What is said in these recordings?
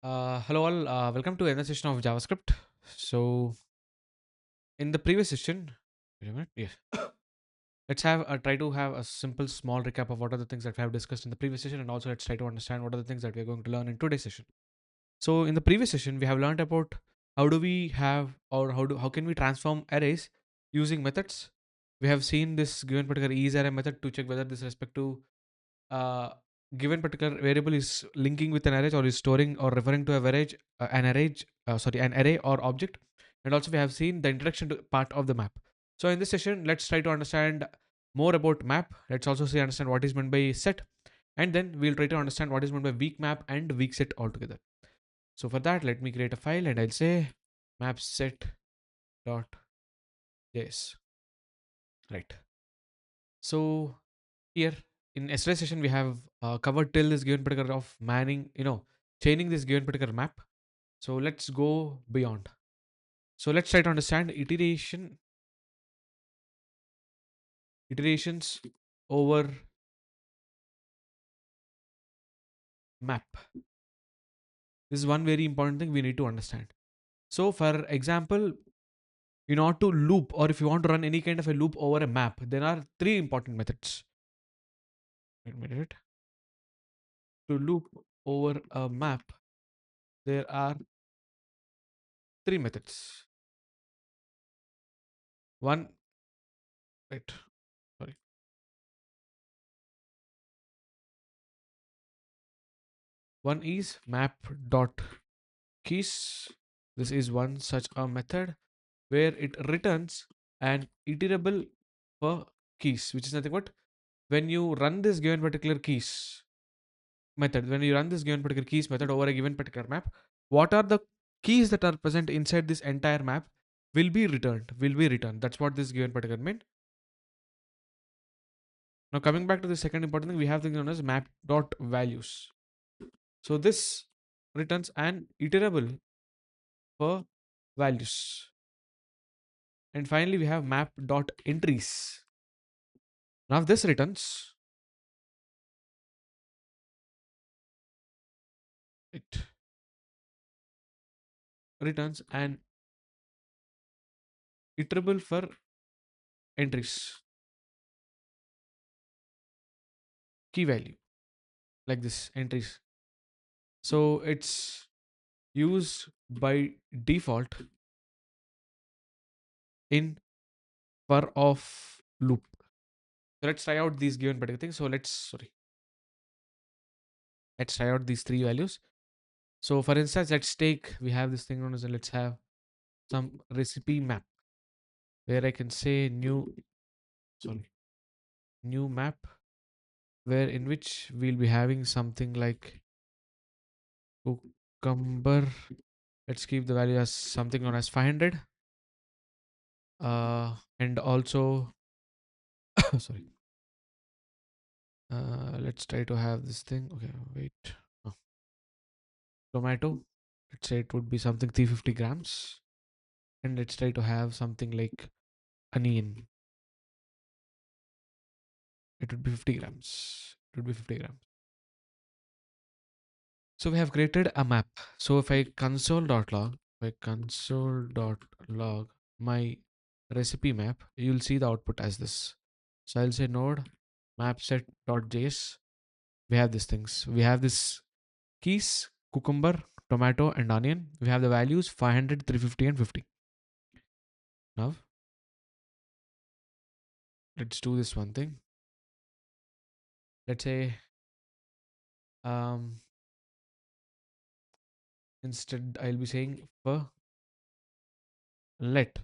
Hello all, welcome to another session of JavaScript. So, in the previous session, wait a minute, yes, let's have try to have a simple small recap of what are the things that we have discussed in the previous session, and also let's try to understand what are the things that we are going to learn in today's session. So, in the previous session, we have learned about how do we have or how can we transform arrays using methods. We have seen this given particular isArray method to check whether this respect to uh, given particular variable is linking with an array or is storing or referring to a array, an array or object. And also we have seen the introduction to part of the map. So in this session, let's try to understand more about map. Let's also see understand what is meant by set, and then we'll try to understand what is meant by weak map and weak set altogether. So for that, let me create a file and I'll say map set dot js. Right. So here in yesterday's session we have covered till this given particular of manning, chaining this given particular map. So let's go beyond. So let's try to understand iterations over map. This is one very important thing we need to understand. So for example, in order to loop or if you want to run any kind of a loop over a map, there are three important methods. Wait a minute. To loop over a map, there are three methods. One, right, sorry. One is map dot keys. This is one such a method where it returns an iterable for keys, which is nothing but when you run this given particular keys method, when you run this given particular keys method over a given particular map, what are the keys that are present inside this entire map will be returned. That's what this given particular meant. Now coming back to the second important thing, we have things known as map dot values. So this returns an iterable for values. And finally, we have map dot entries. Now this it returns an iterable for entries, key value, like this entries. So it's used by default in for of loop. So let's try out these given particular things. So let's try out these three values. So for instance, let's take we have this thing known as let's have some recipe map where I can say sorry new map where in which we'll be having something like cucumber. Let's keep the value as something known as 500. And also sorry, let's try to have this thing. Okay, wait. Oh, tomato. Let's say it would be something 350 grams. And let's try to have something like onion. It would be 50 grams. It would be 50 grams. So we have created a map. So if I console.log, my recipe map, you'll see the output as this. So I'll say node map set.js. We have these things. We have this keys, cucumber, tomato, and onion. We have the values 500, 350, and 50. Now let's do this one thing. Let's say um, instead I'll be saying for let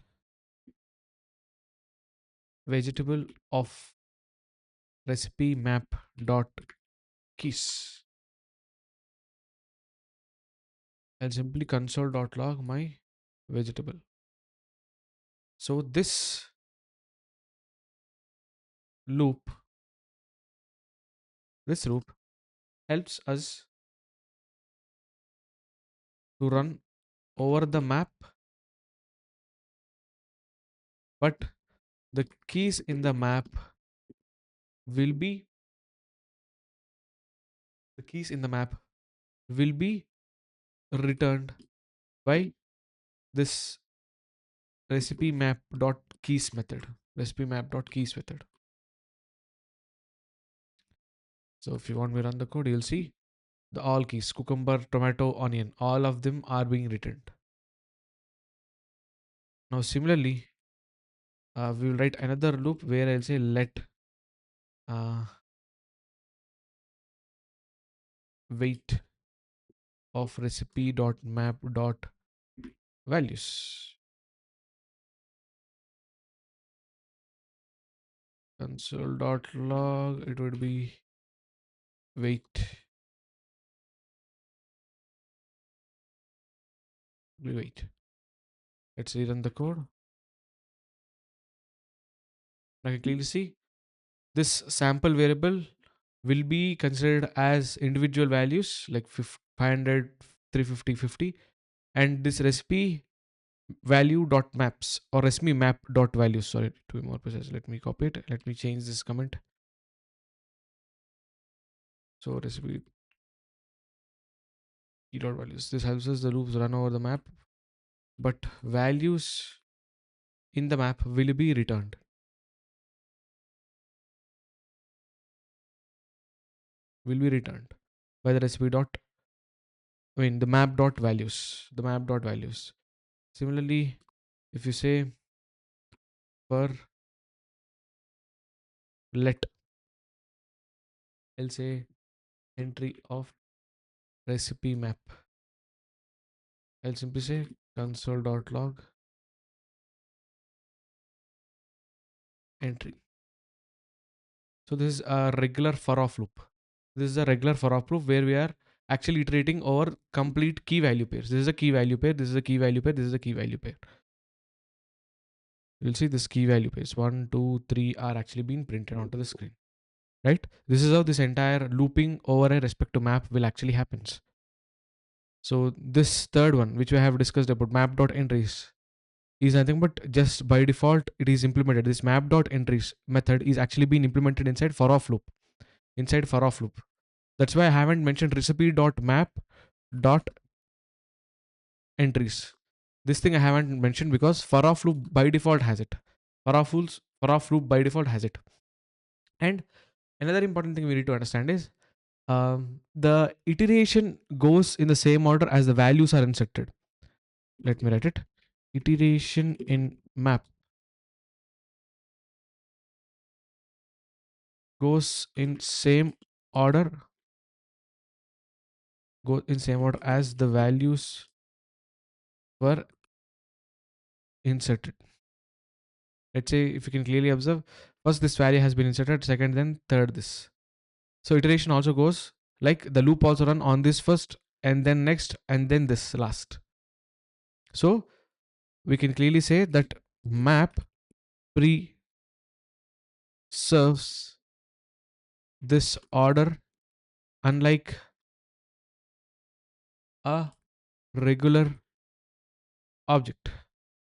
vegetable of recipe map dot keys. I'll simply console.log my vegetable. So loop, this loop helps us to run over the map, but the keys in the map will be the keys in the map will be returned by this recipe map dot keys method. Recipe map dot keys method. So if you want me to run the code, you'll see the all keys, cucumber, tomato, onion, all of them are being returned. Now similarly, we will write another loop where I'll say let uh, weight of recipe dot map dot values. Console dot log, it would be weight. Wait. Let's rerun the code. I can clearly see this sample variable will be considered as individual values like 500, 350, 50, and this recipe value dot maps or recipe map dot values. Sorry, to be more precise, let me copy it. Let me change this comment. So recipe key dot values. This helps us the loops run over the map, but values in the map will be returned. Will be returned by the recipe dot. I mean the map dot values. The map dot values. Similarly, if you say per let, I'll say entry of recipe map. I'll simply say console.log entry. So this is a regular for off loop. This is a regular for off loop where we are actually iterating over complete key value pairs. This is a key value pair, this is a key value pair, this is a key value pair. You'll see this key value pairs 1, 2, 3 are actually being printed onto the screen. Right? This is how this entire looping over a respect to map will actually happens. So this third one, which we have discussed about map.entries, is nothing but just by default it is implemented. This map.entries method is actually being implemented inside for off loop. Inside for off loop. That's why I haven't mentioned recipe.map.entries. This thing I haven't mentioned because for off loop by default has it. For off loop by default has it. And another important thing we need to understand is the iteration goes in the same order as the values are inserted. Let me write it. Iteration in map goes in same order as the values were inserted. Let's say if you can clearly observe, first this value has been inserted, second then third this. So iteration also goes like the loop also run on this first and then next and then this last. So we can clearly say that map pre serves this order unlike a regular object.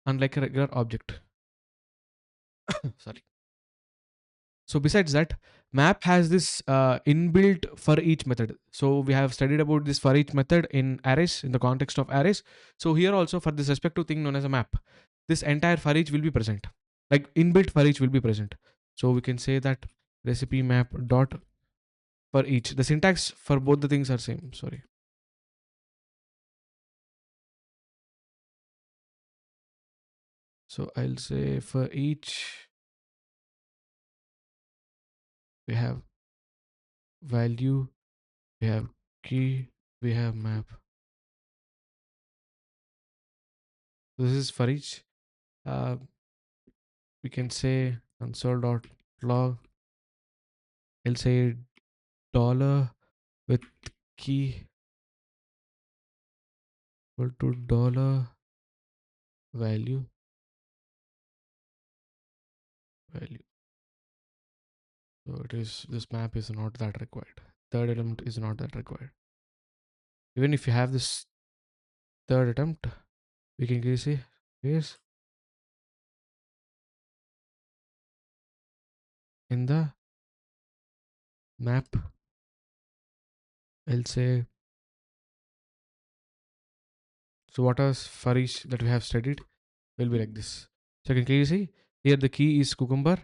Unlike a regular object. Sorry. So besides that, map has this inbuilt for each method. So we have studied about this for each method in arrays, in the context of arrays. So here also for this respective thing known as a map, this entire for each will be present. Like inbuilt for each will be present. So we can say that recipe map dot for each. The syntax for both the things are same. Sorry. So I'll say for each we have value, we have key, we have map. This is for each. Uh, we can say console.log. I'll say dollar with key equal to dollar value value. So it is this map is not that required. Third element is not that required. Even if you have this third attempt, we can clearly say is in the map. I'll say So what else for each that we have studied will be like this. So you can clearly see here the key is cucumber,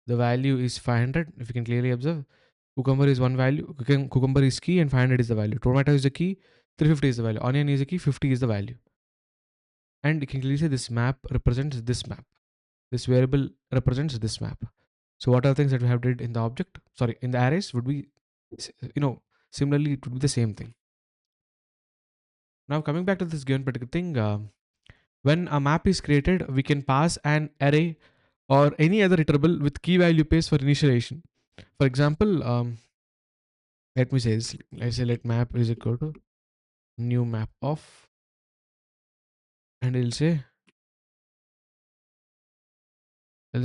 the value is 500. If you can clearly observe, cucumber is one value, cucumber is key and 500 is the value. Tomato is the key, 350 is the value. Onion is the key, 50 is the value. And you can clearly say this map represents this map. This variable represents this map. So what are the things that we have did in the object? Sorry, in the arrays would be, you know, similarly it would be the same thing. Now coming back to this given particular thing, when a map is created, we can pass an array or any other iterable with key value pairs for initialization. For example, let me say this. Let's say let map is equal to new map of, and it'll say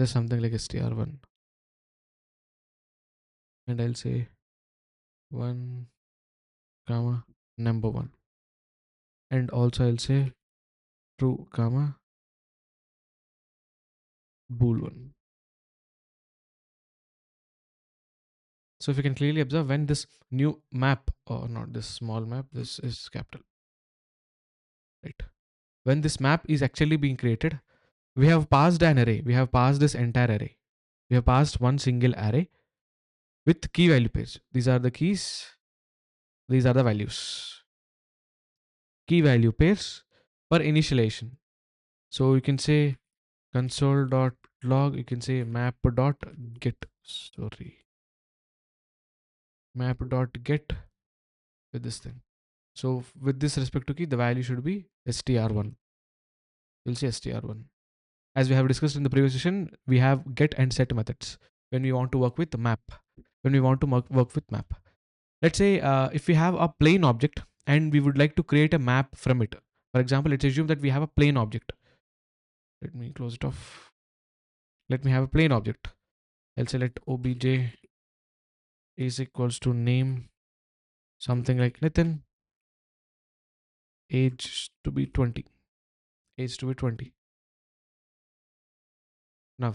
something like str1, and I'll say 1 comma number 1, and also I'll say true comma bool 1. So if you can clearly observe, when this new map, or not this small map, this is capital, right? When this map is actually being created, we have passed an array. We have passed this entire array. We have passed one single array with key value pairs. These are the keys. These are the values. Key value pairs for initialization. So you can say console.log. You can say map.get. Sorry, map.get with this thing. So with this respect to key, the value should be str1. We'll say str1. As we have discussed in the previous session, we have get and set methods when we want to work with the map. When we want to work with map, let's say if we have a plain object and we would like to create a map from it. For example, let's assume that we have a plain object. Let me close it off. Let me have a plain object. I'll say let obj is equals to name something like Nathan, age to be 20. Age to be 20. Now,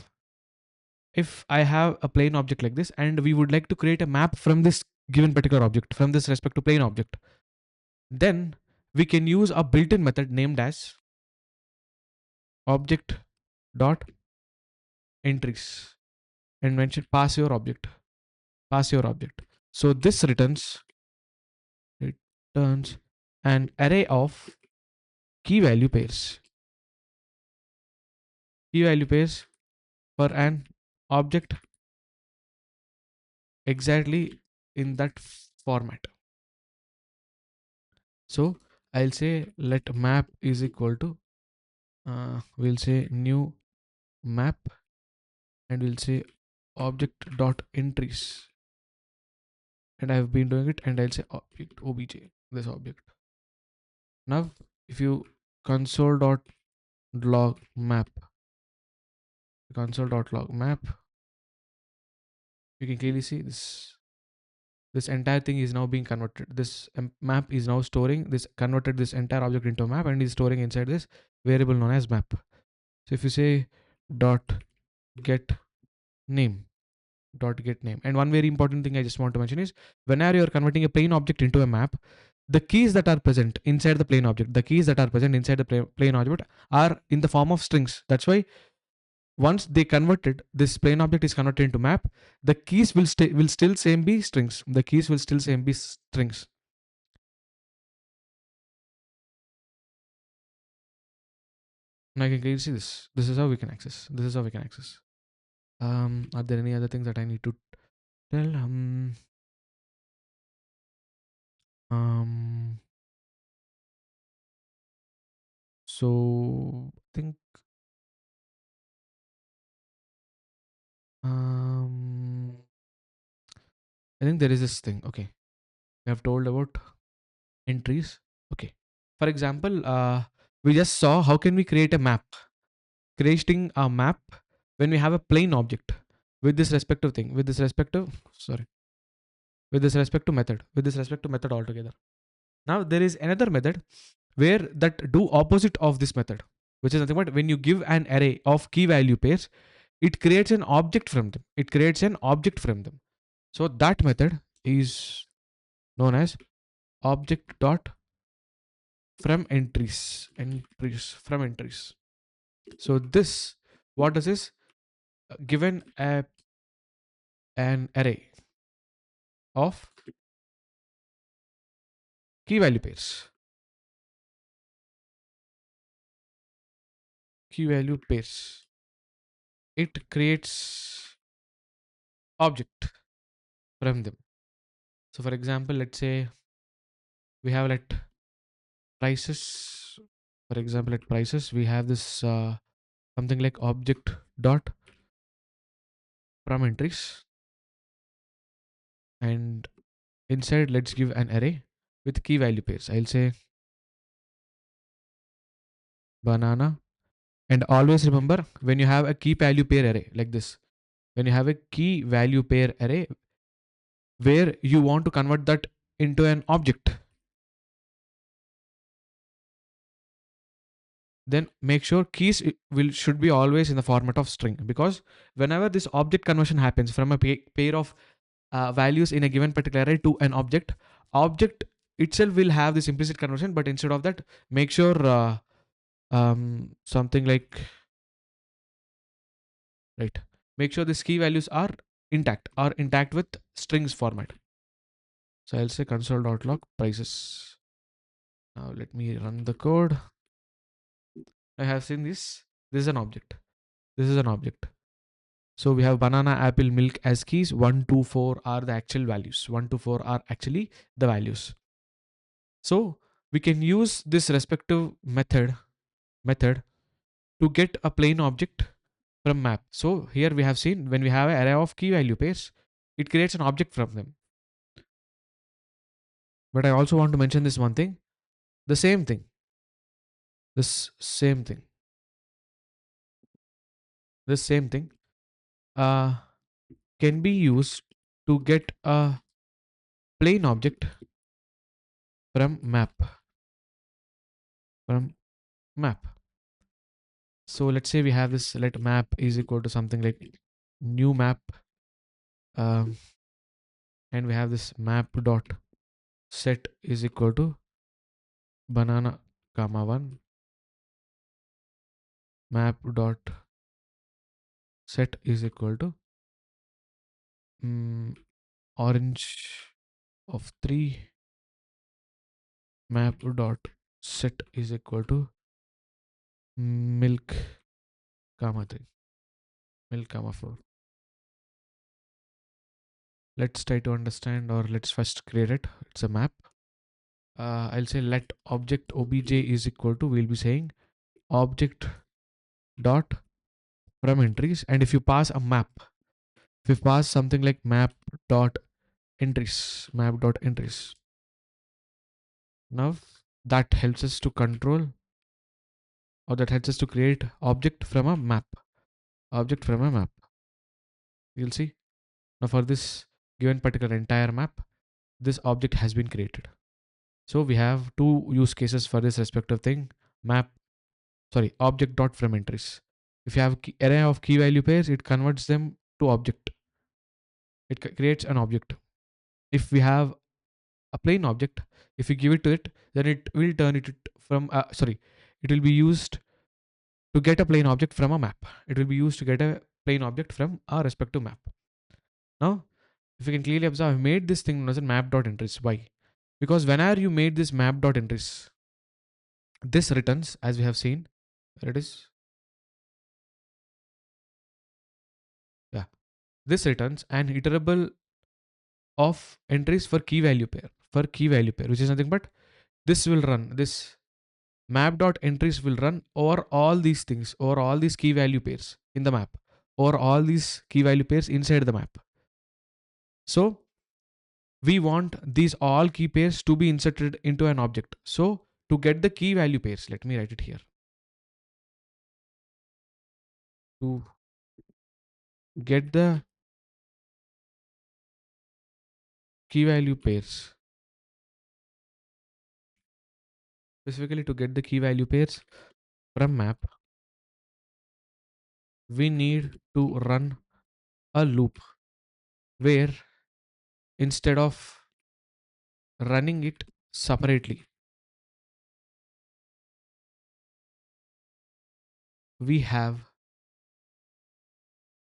if I have a plain object like this and we would like to create a map from this given particular object, from this respect to plain object, then we can use a built-in method named as object dot entries and mention pass your object. So this returns an array of key value pairs for an object exactly in that format. So I'll say let map is equal to we'll say new map, and we'll say object dot entries, and I've been doing it, and I'll say object obj, this object. Now if you console.log map, you can clearly see this entire thing is now being converted. This map is now storing this, converted this entire object into a map, and is storing inside this variable known as map. So if you say dot get name, and one very important thing I just want to mention is, whenever you are converting a plain object into a map, the keys that are present inside the plain object, plain object are in the form of strings. That's why once they converted, this plain object is converted into map, the keys will still same be strings. The keys will still same be strings. Now you can clearly see this. This is how we can access. Are there any other things that I need to tell? So I think there is this thing. Okay, we have told about entries. Okay, for example, we just saw how can we create a map. Creating a map when we have a plain object with this respective thing, with this respect to method altogether. Now there is another method where that do opposite of this method, which is nothing but when you give an array of key value pairs, it creates an object from them. So that method is known as object dot from entries from entries. So this, what does this, given an array of key value pairs, key value pairs, it creates object from them. So for example, let's say we have let prices. For example, at prices we have this something like object dot from entries, and inside let's give an array with key value pairs. I'll say banana. And always remember, when you have a key value pair array like this, when you have a key value pair array where you want to convert that into an object, then make sure keys will should be always in the format of string, because whenever this object conversion happens from a pair of values in a given particular array to an object itself will have this implicit conversion, but instead of that, make sure something like, right, make sure these key values are intact with strings format. So I'll say console.log prices. Now let me run the code. I have seen this. This is an object. This is an object. So we have banana, apple, milk as keys. 1, 2, 4 are the actual values. 1 to 4 are actually the values. So we can use this respective method to get a plain object from map. So here we have seen, when we have an array of key value pairs, it creates an object from them. But I also want to mention this one thing. The same thing. This same thing. This same thing uh, can be used to get a plain object from map. From map. So let's say we have this, let map is equal to something like new map, um, and we have this map dot set is equal to banana comma 1, map dot set is equal to mm, orange of 3, map dot set is equal to milk comma 3, milk comma 4. Let's try to understand, or let's first create it. It's a map. I'll say let object obj is equal to, we'll be saying object dot from entries, and if you pass a map, if you pass something like map dot entries, now that helps us to control, or that helps us to create object from a map, object from a map. You'll see, now for this given particular entire map, this object has been created. So we have two use cases for this respective thing. Map, sorry, object dot from entries. If you have array of key value pairs, it converts them to object. It creates an object. If we have a plain object, if you give it to it, then it will turn it from sorry, it will be used to get a plain object from a map. It will be used to get a plain object from a respective map. Now, if you can clearly observe, I made this thing known as a map.entries. Why? Because whenever you made this map.entries, this returns, as we have seen, there it is. Yeah. This returns an iterable of entries for key value pair. For key value pair, which is nothing but this will run, this map.entries will run over all these things, over all these key value pairs in the map, or all these key value pairs inside the map. So we want these all key pairs to be inserted into an object. So to get the key value pairs, let me write it here. To get the key value pairs, specifically to get the key value pairs from map, we need to run a loop where, instead of running it separately, we have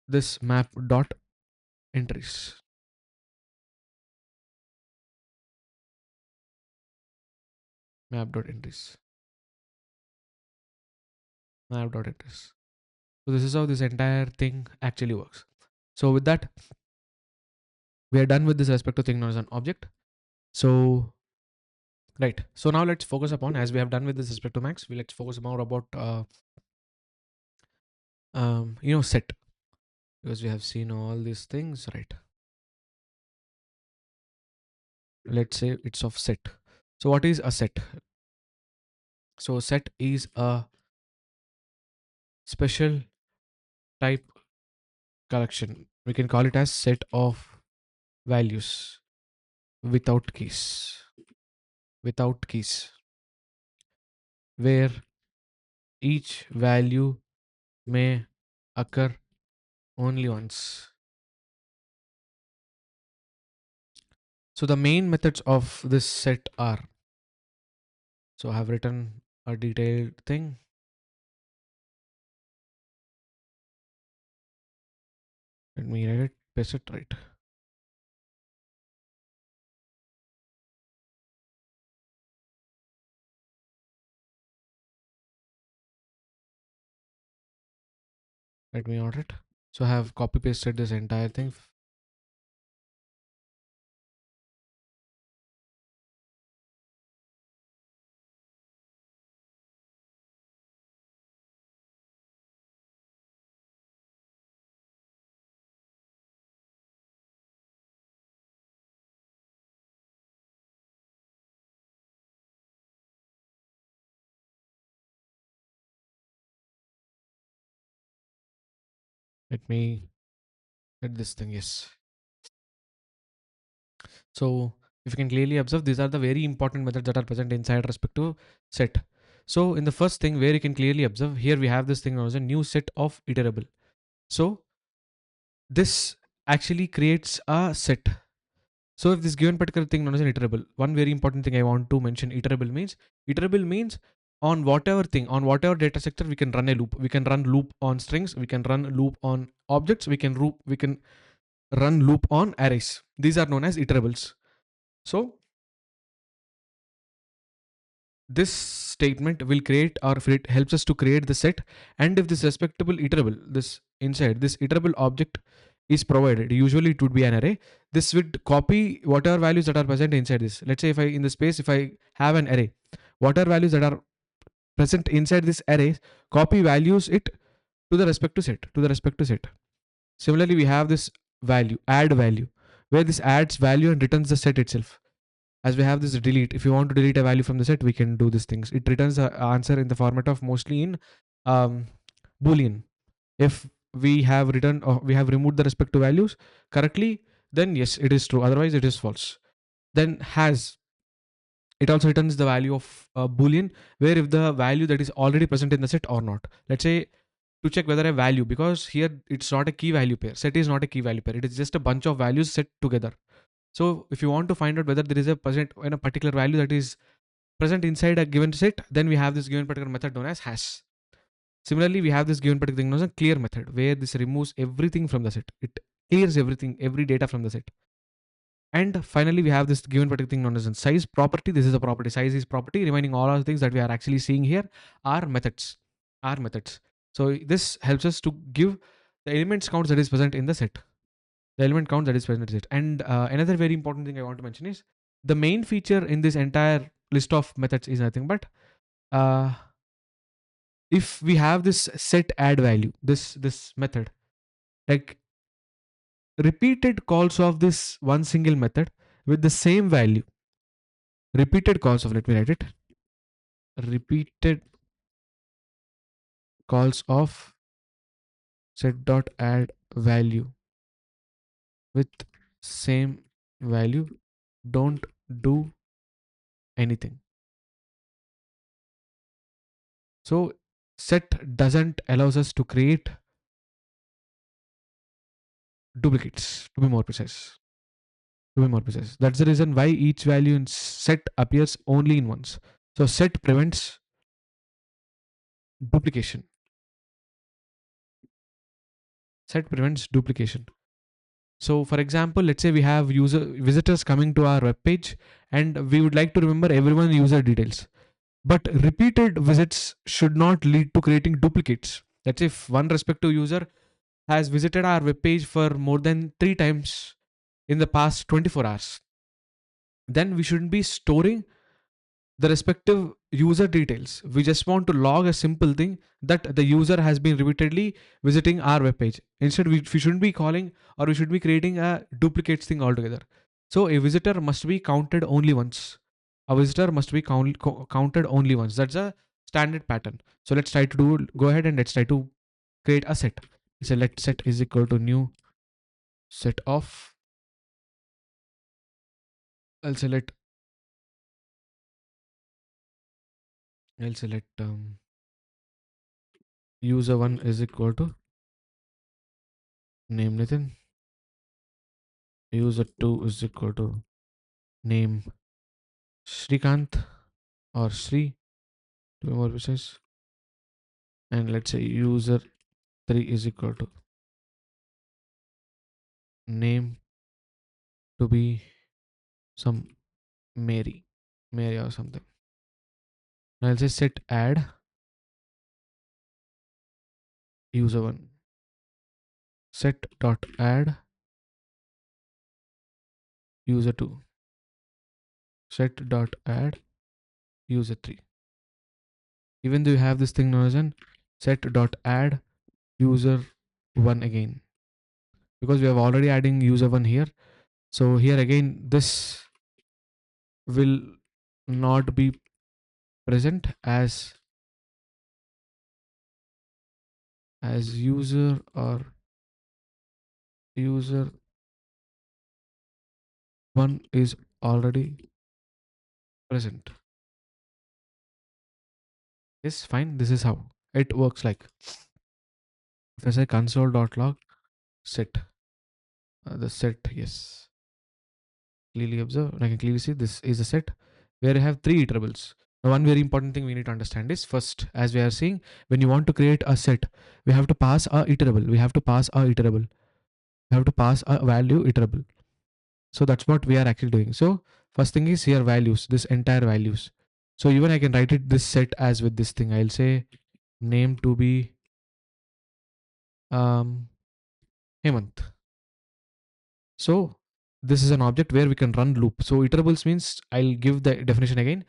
this map dot entries. Map dot entries. Map dot entries. So this is how this entire thing actually works. So with that, we are done with this respect to thing known as an object. So right. So now let's focus upon, as we have done with this respect to max, we let's focus more about set, because we have seen all these things, right? Let's say it's of set. So what is a set? So set is a special type collection. We can call it as set of values without keys. Without keys, where each value may occur only once. So the main methods of this set are, so I have written a detailed thing. Let me write it, paste it right. Let me order it. So I have copy pasted this entire thing. Let me get this thing. Yes. So if you can clearly observe, these are the very important methods that are present inside respective set. So in the first thing where you can clearly observe, here we have this thing known as a new set of iterable. So this actually creates a set. So if this given particular thing known as an iterable, one very important thing I want to mention, iterable means on whatever thing, on whatever data sector, we can run a loop. We can run loop on strings, we can run loop on objects, we can run loop on arrays. These are known as iterables. So this statement will create, or if it helps us to create the set, and if this respectable iterable, this inside this iterable object is provided, usually it would be an array, this would copy whatever values that are present inside this. Let's say if I, in the space, if I have an array, whatever values that are present inside this array, copy values it to the respect to set, to the respect to set. Similarly, we have this value, add value, where this adds value and returns the set itself. As we have this delete, if you want to delete a value from the set, we can do these things. It returns the answer in the format of mostly in um, boolean. If we have written, or we have removed the respective values correctly, then yes, it is true, otherwise it is false. Then has, it also returns the value of boolean, where if the value that is already present in the set or not. Let's say to check whether a value, because here it's not a key value pair, set is not a key value pair, it is just a bunch of values set together. So if you want to find out whether there is a present in a particular value that is present inside a given set, then we have this given particular method known as hash. Similarly, we have this given particular thing known as a clear method, where this removes everything from the set. It clears everything, every data from the set. And finally, we have this given particular thing known as a size property. This is a property. Size is property. Remaining all other things that we are actually seeing here are methods. Are methods. So this helps us to give the elements count that is present in the set. The element count that is present in the set. And another very important thing I want to mention is the main feature in this entire list of methods is nothing but uh, if we have this set add value, this method, like repeated calls of this one single method with the same value, repeated calls of, let me write it, repeated calls of set dot add value with same value don't do anything. So set doesn't allows us to create duplicates, to be more precise. To be more precise, that's the reason why each value in set appears only in once. So set prevents duplication. Set prevents duplication. So for example, let's say we have user visitors coming to our web page and we would like to remember everyone's user details. But repeated visits should not lead to creating duplicates. Let's say if one respective user has visited our web page for more than 3 times in the past 24 hours, then we shouldn't be storing the respective user details. We just want to log a simple thing that the user has been repeatedly visiting our web page. Instead, we shouldn't be calling or we should be creating a duplicates thing altogether. So a visitor must be counted only once. A visitor must be counted only once. That's a standard pattern. So let's try to go ahead and let's try to create a set. So let set is equal to new set of. I'll select I'll select user one is equal to name Nathan. User 2 is equal to name Srikant or Sri to be more precise. And let's say user 3 is equal to name to be some Mary or something. And I'll say set add user 1. Set dot add user 2. Set dot add user 3. Even though you have this thing known as an set dot add user 1 again, because we have already adding user 1 here. So here again this will not be present as user or user 1 is already present. Yes, fine. This is how it works. Like if I say console.log set, the set, yes, clearly observe. I can clearly see this is a set where I have 3 iterables. Now, one very important thing we need to understand is first, as we are seeing, when you want to create a set, we have to pass a iterable. We have to pass a iterable. We have to pass a value iterable. So that's what we are actually doing. So first thing is here values, this entire values. So even I can write it this set as with this thing. I'll say name to be Hemant. So this is an object where we can run loop. So iterables means I'll give the definition again.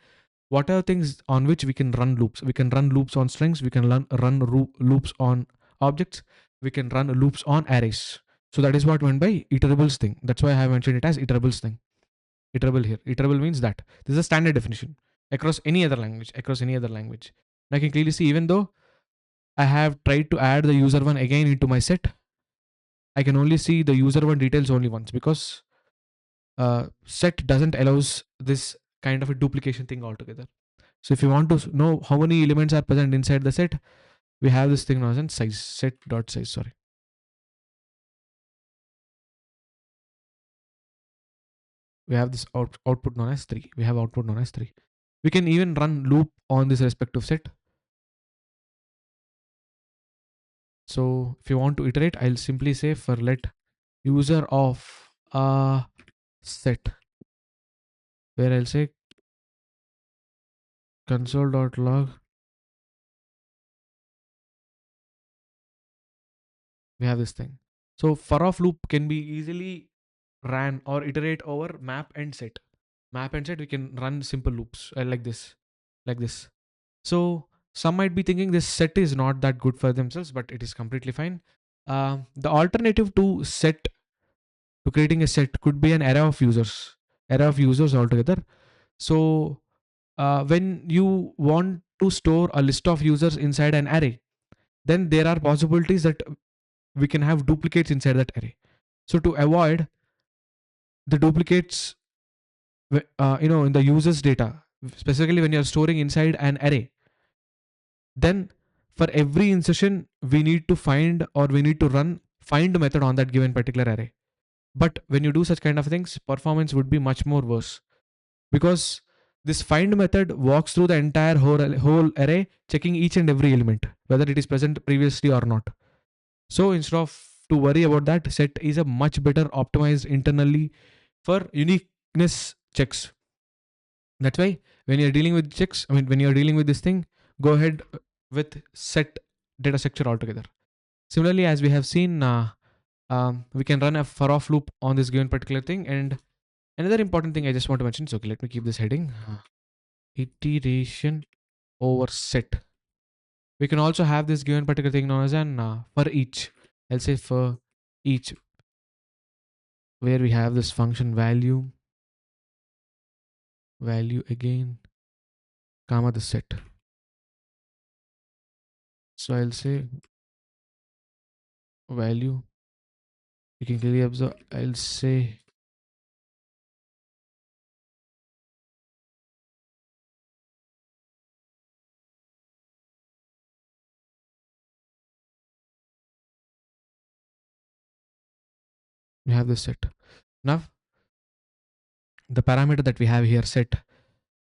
What are things on which we can run loops? We can run loops on strings. We can run loops on objects. We can run loops on arrays. So that is what meant by iterables thing. That's why I have mentioned it as iterables thing. Iterable here. Iterable means that this is a standard definition across any other language. And I can clearly see even though I have tried to add the user one again into my set, I can only see the user one details only once because set doesn't allows this kind of a duplication thing altogether. So if you want to know how many elements are present inside the set, we have this thing known as size, set dot size. Sorry. We have this output known as 3. We have output known as 3. We can even run loop on this respective set. So if you want to iterate, I'll simply say for let user of a set, where I'll say console.log. We have this thing. So for off loop can be easily ran or iterate over map and set. Map and set, we can run simple loops like this. So some might be thinking this set is not that good for themselves, but it is completely fine. The alternative to set, to creating a set, could be an array of users altogether. So when you want to store a list of users inside an array, then there are possibilities that we can have duplicates inside that array. So to avoid the duplicates, in the users data, specifically when you're storing inside an array, then for every insertion we need to find or we need to run find method on that given particular array. But when you do such kind of things, performance would be much more worse because this find method walks through the entire whole array, checking each and every element whether it is present previously or not. So instead of to worry about that. Set is a much better optimized internally for uniqueness checks. That's why when you're dealing with checks, I mean, when you're dealing with this thing, go ahead with set data structure altogether. Similarly, as we have seen, we can run a for off loop on this given particular thing. And another important thing I just want to mention. So, okay, let me keep this heading iteration over set. We can also have this given particular thing known as an for each. I'll say for each, where we have this function value again, comma the set. So I'll say value. You can clearly observe. I'll say we have this set. Now the parameter that we have here set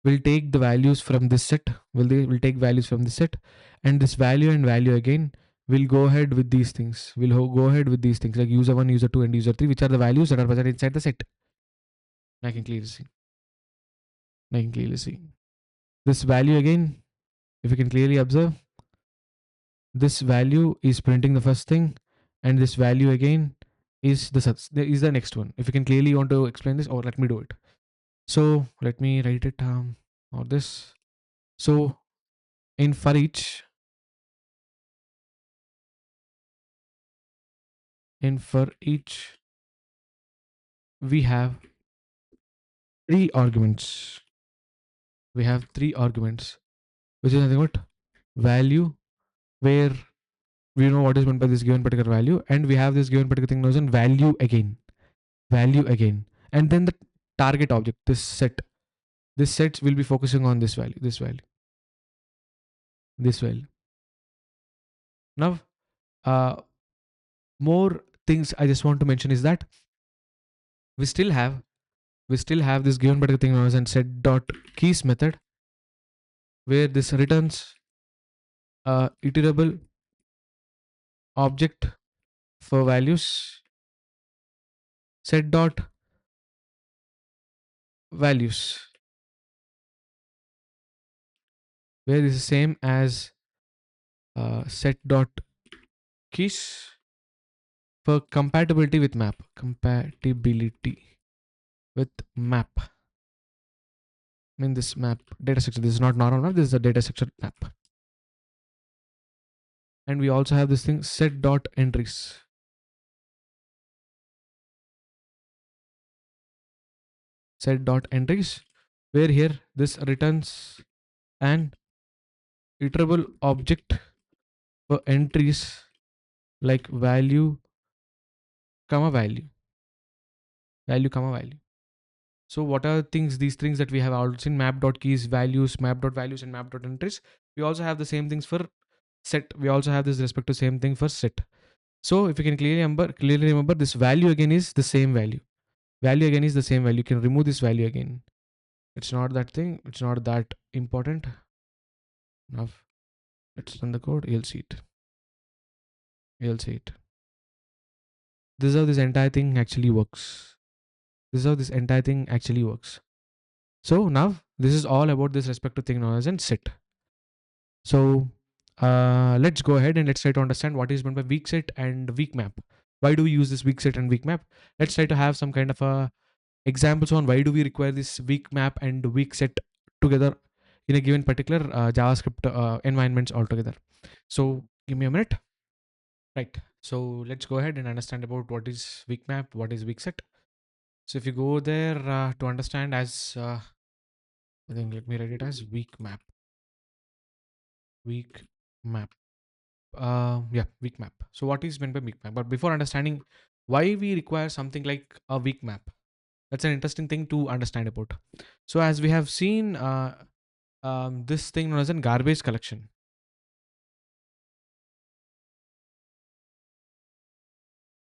will take the values from this set. Will take values from this set, and this value and value again will go ahead with these things. Will go ahead with these things like user one, user two, and user three, which are the values that are present inside the set. I can clearly see. I can clearly see this value again. If you can clearly observe, this value is printing the first thing, and this value again is the next one. If you can clearly want to explain this, or let me do it. So let me write it or this. So in for each we have three arguments. We have three arguments, which is nothing but value, where we know what is meant by this given particular value, and we have this given particular thing known as value again, and then the target object, this set will be focusing on this value. Now, uh, more things I just want to mention is that we still have this given particular thing known as set dot keys method, where this returns iterable object for values, set dot values, where this is same as set dot keys for compatibility with map. I mean, this map data structure, this is not normal map, this is a data structure map. And we also have this thing set dot entries. Set dot entries, where here this returns an iterable object for entries like value comma value. So what are these things that we have also seen? Map dot keys, values, map dot values, and map dot entries. We also have the same things for set. We also have this respective same thing for set. So if you can clearly remember, this value again is the same value. Value again is the same value. You can remove this value again. It's not that thing. It's not that important. Now let's run the code. You'll see it. You'll see it. This is how this entire thing actually works. This is how this entire thing actually works. So now this is all about this respective thing known as an set. So let's go ahead and let's try to understand what is meant by weak set and weak map. Why do we use this weak set and weak map? Let's try to have some kind of a examples on why do we require this weak map and weak set together in a given particular JavaScript environments altogether. So give me a minute. Right. So let's go ahead and understand about what is weak map, what is weak set. So if you go there to understand as I think let me write it as weak map. Weak map. Yeah, weak map. So what is meant by weak map? But before understanding why we require something like a weak map, that's an interesting thing to understand about. So as we have seen, this thing known as a garbage collection.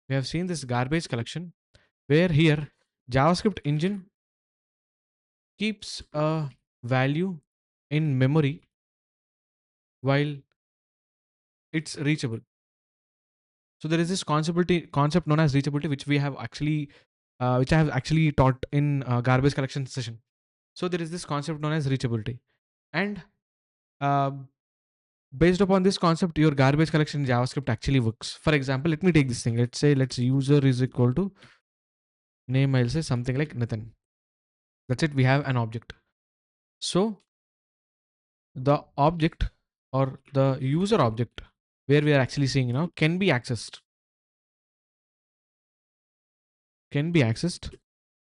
We have seen this garbage collection where here JavaScript engine keeps a value in memory while it's reachable. So there is this concept known as reachability, which I have actually taught in garbage collection session. So there is this concept known as reachability, and uh, based upon this concept, your garbage collection in JavaScript actually works. For example, let me take this thing. Let's say let's user is equal to name. I'll say something like Nathan. That's it. We have an object. So the object or the user object where we are actually seeing now can be accessed.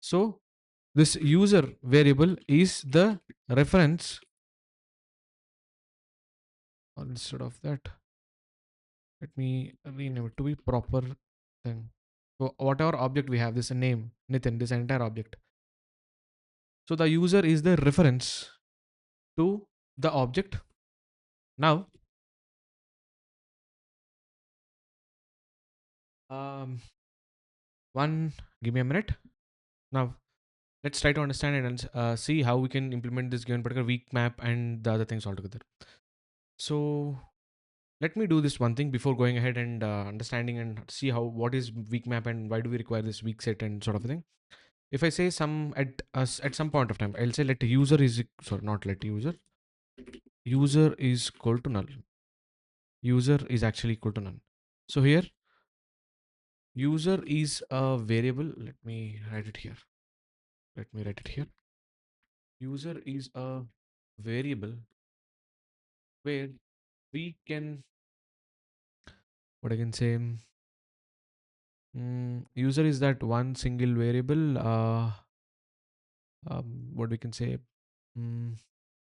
So this user variable is the reference, or instead of that, let me rename it to be proper thing. So whatever object we have, this name, Nitin, this entire object. So the user is the reference to the object. Now, um, one, give me a minute. Now, let's try to understand it and see how we can implement this given particular weak map and the other things altogether. So let me do this one thing before going ahead and understanding and see how what is weak map and why do we require this weak set and sort of a thing. If I say some at us at some point of time, I'll say let user is sorry not let user is equal to null. User is actually equal to none. So here user is a variable. Let me write it here. User is a variable where we can, what I can say, user is that one single variable, what we can say, mm,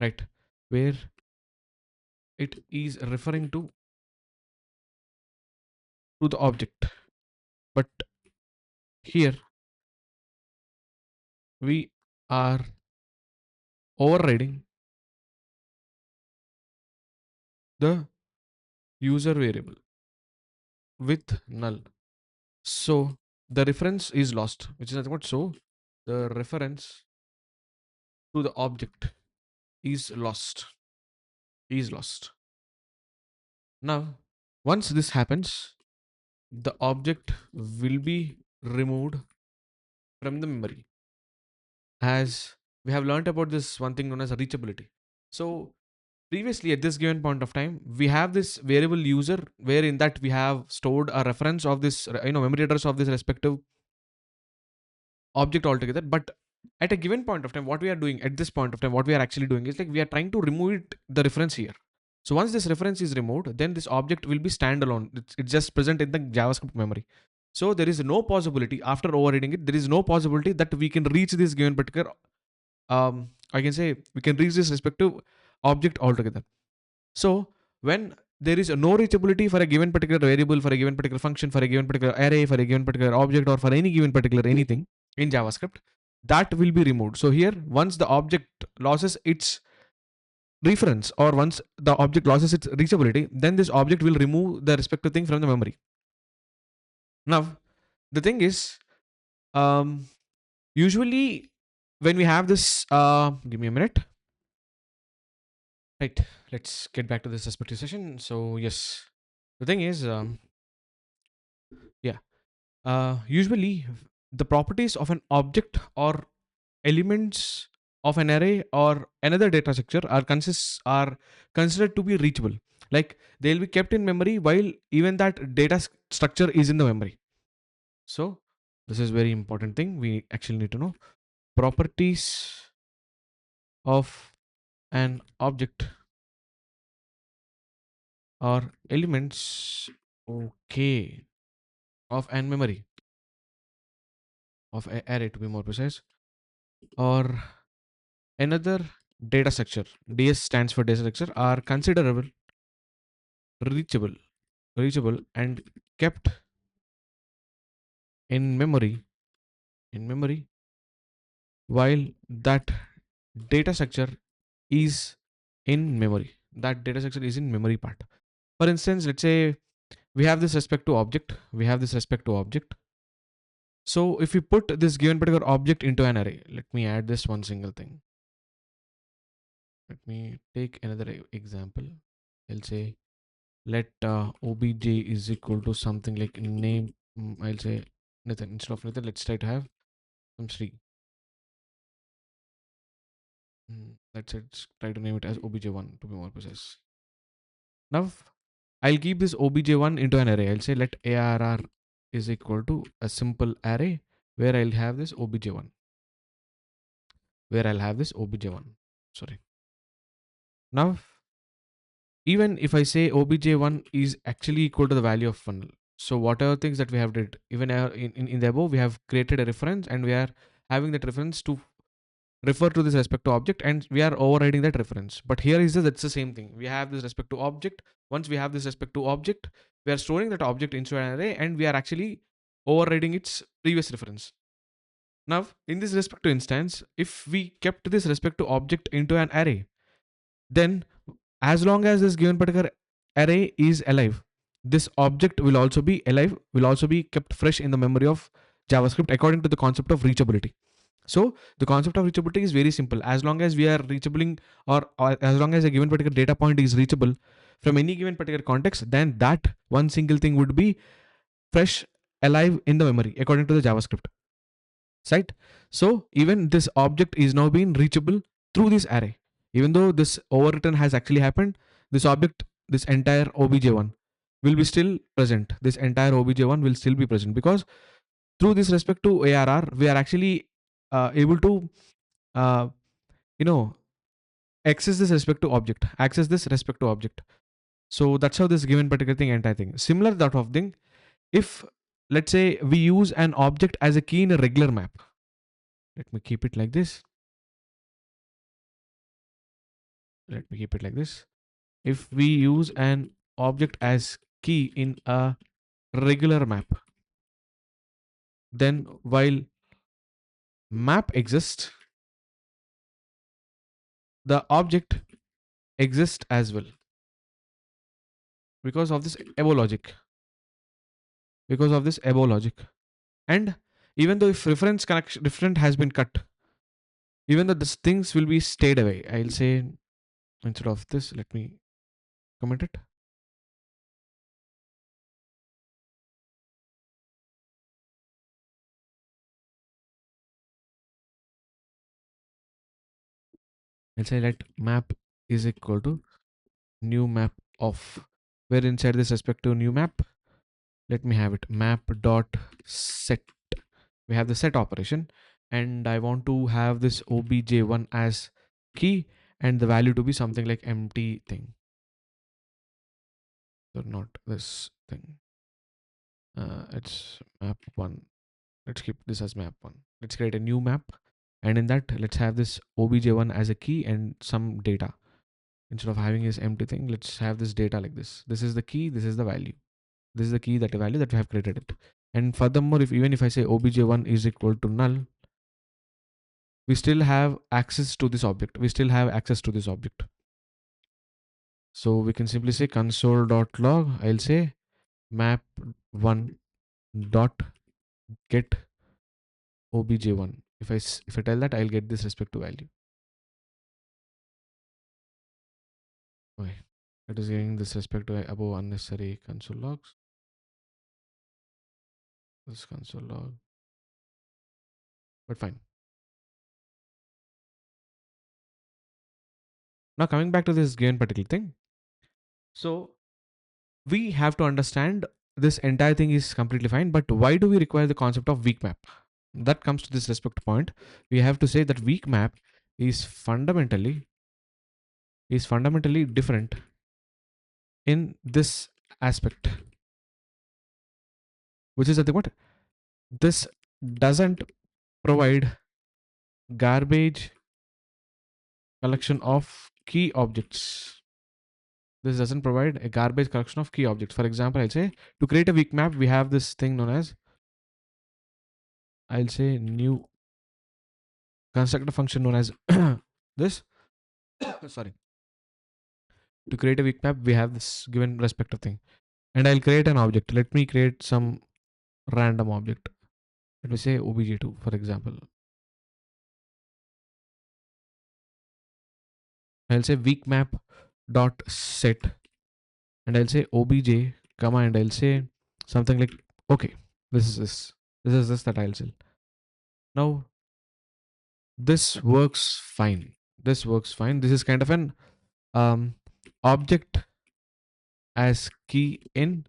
right, where it is referring to the object. But here we are overriding the user variable with null. So the reference is lost, which is nothing but, so the reference to the object is lost. Now, once this happens, the object will be removed from the memory, as we have learned about this one thing known as reachability. So previously at this given point of time, we have this variable user where in that we have stored a reference of this, memory address of this respective object altogether. But at a given point of time, what we are doing at this point of time, what we are actually doing is like we are trying to remove the reference here. So once this reference is removed, then this object will be standalone. It's just present in the JavaScript memory. So there is no possibility after overriding it. There is no possibility that we can reach this given particular. I can say we can reach this respective object altogether. So when there is no reachability for a given particular variable, for a given particular function, for a given particular array, for a given particular object, or for any given particular anything in JavaScript, that will be removed. So here, once the object loses its reference, or once the object loses its reachability, then this object will remove the respective thing from the memory. Now, the thing is, um, usually when we have this, give me a minute. Right, let's get back to this respective session. So yes, the thing is, yeah, usually the properties of an object or elements of an array or another data structure are considered to be reachable. Like they'll be kept in memory while even that structure is in the memory. So this is very important thing we actually need to know. Properties of an object or elements, okay, of an memory of a array, to be more precise, or another data structure, DS stands for data structure, are considerable, reachable, and kept in memory while that data structure is in memory. That data structure is in memory part. For instance, let's say we have this respect to object. So if we put this given particular object into an array, let me add this one single thing. Let me take another example. I'll say let obj is equal to something like name. I'll say Nathan. Instead of Nathan, let's try to have some Sri. Let's try to name it as obj1 to be more precise. Now I'll keep this obj1 into an array. I'll say let arr is equal to a simple array where I'll have this obj1. Where I'll have this obj1. Sorry. Now, even if I say obj1 is actually equal to the value of 1, so whatever things that we have did, even in the above, we have created a reference and we are having that reference to refer to this respect to object and we are overriding that reference. But here is that's the same thing. We have this respect to object. Once we have this respect to object, we are storing that object into an array and we are actually overriding its previous reference. Now, in this respect to instance, if we kept this respect to object into an array, then as long as this given particular array is alive, this object will also be alive, will also be kept fresh in the memory of JavaScript according to the concept of reachability. So the concept of reachability is very simple. As long as we are reachable, or as long as a given particular data point is reachable from any given particular context, then that one single thing would be fresh, alive in the memory according to the JavaScript. Right? So even this object is now being reachable through this array. Even though this overwritten has actually happened, this object, this entire obj1 will be still present. This entire obj1 will still be present because through this respect to ARR, we are actually able to, uh, you know, access this respect to object, access this respect to object. So that's how this given particular thing, entire thing. Similar that of thing, if let's say we use an object as a key in a regular map. Let me keep it like this. Let me keep it like this. If we use an object as key in a regular map, then while map exists, the object exists as well because of this above logic. Because of this above logic. And even though if reference connection different has been cut, even though these things will be stayed away, I'll say instead of this, let me comment it. I'll say let map is equal to new map of, where inside this respective new map, let me have it map dot set. We have the set operation and I want to have this obj1 as key and the value to be something like empty thing. So not this thing. It's map1. Let's keep this as map1. Let's create a new map and in that let's have this obj1 as a key and some data. Instead of having this empty thing, let's have this data like this. This is the key, this is the value. This is the key, that the value that we have created it. And furthermore, even if I say obj1 is equal to null, we still have access to this object. We still have access to this object. So we can simply say console.log. I'll say map1 dot get obj1. If I tell that, I'll get this respective value. Okay, it is giving this respect to above unnecessary console logs. This console log, but fine. Now coming back to this given particular thing. So we have to understand this entire thing is completely fine, but why do we require the concept of weak map? That comes to this respect point. We have to say that weak map is fundamentally different in this aspect, which is that what this doesn't provide garbage collection of key objects. This doesn't provide a garbage collection of key objects. For example, I'll say to create a weak map, we have this thing known as, I'll say new constructor function known as this. Sorry. To create a weak map, we have this given respective thing. And I'll create an object. Let me create some random object. Let me say obj2, for example. I'll say weak map dot set and I'll say obj comma, and I'll say something like, okay, this is this that I'll say. Now this works fine. This works fine. This is kind of an um, object as key in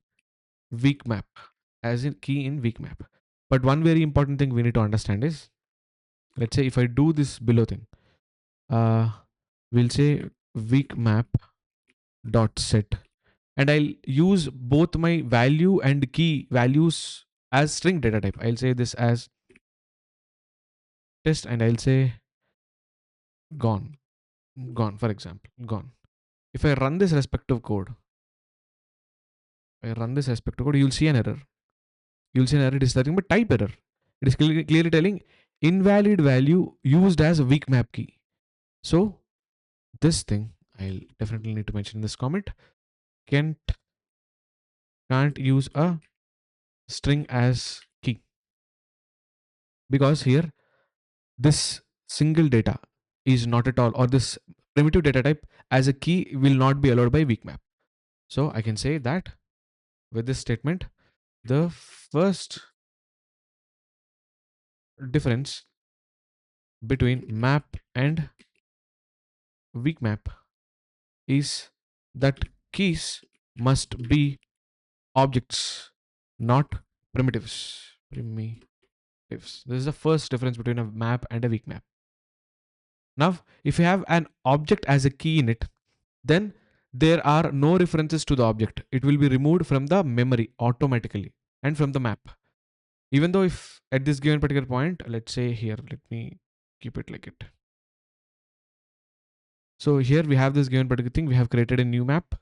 weak map, as in key in weak map. But one very important thing we need to understand is, let's say if I do this below thing, uh, we'll say weak map dot set, and I'll use both my value and key values as string data type. I'll say this as test, and I'll say gone, gone, for example, gone. If I run this respective code, you'll see an error. You'll see an error. It is nothing but type error. It is clearly telling invalid value used as a weak map key. So this thing I'll definitely need to mention in this comment. Can't use a string as key, because here this single data is not at all, or this primitive data type as a key will not be allowed by weak map. So I can say that with this statement, the first difference between map and weak map is that keys must be objects, not primitives. Primitives. This is the first difference between a map and a weak map. Now, if you have an object as a key in it, then there are no references to the object. It will be removed from the memory automatically and from the map. Even though if at this given particular point, let's say here, let me keep it like it. So here we have this given particular thing. We have created a new map.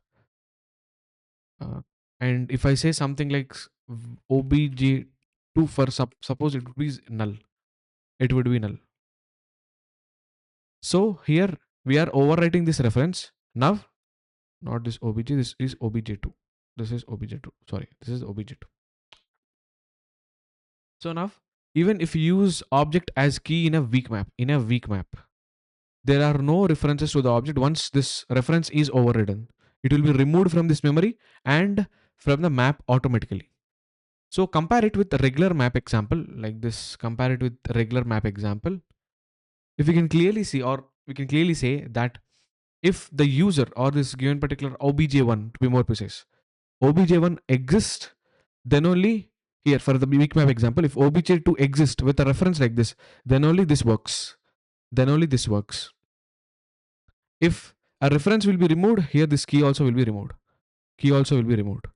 And if I say something like obj2 for suppose it would be null. It would be null. So here we are overwriting this reference. Now, not this obj, this is obj2. This is obj2. Sorry, this is obj2. So now, even if you use object as key in a weak map, there are no references to the object. Once this reference is overridden, it will be removed from this memory and from the map automatically. So compare it with the regular map example, like this. Compare it with the regular map example. If we can clearly see, or we can clearly say that if the user or this given particular obj1, to be more precise, obj1 exists, then only here for the weak map example, if obj2 exists with a reference like this, then only this works. Then only this works. If a reference will be removed, here this key also will be removed. Key also will be removed.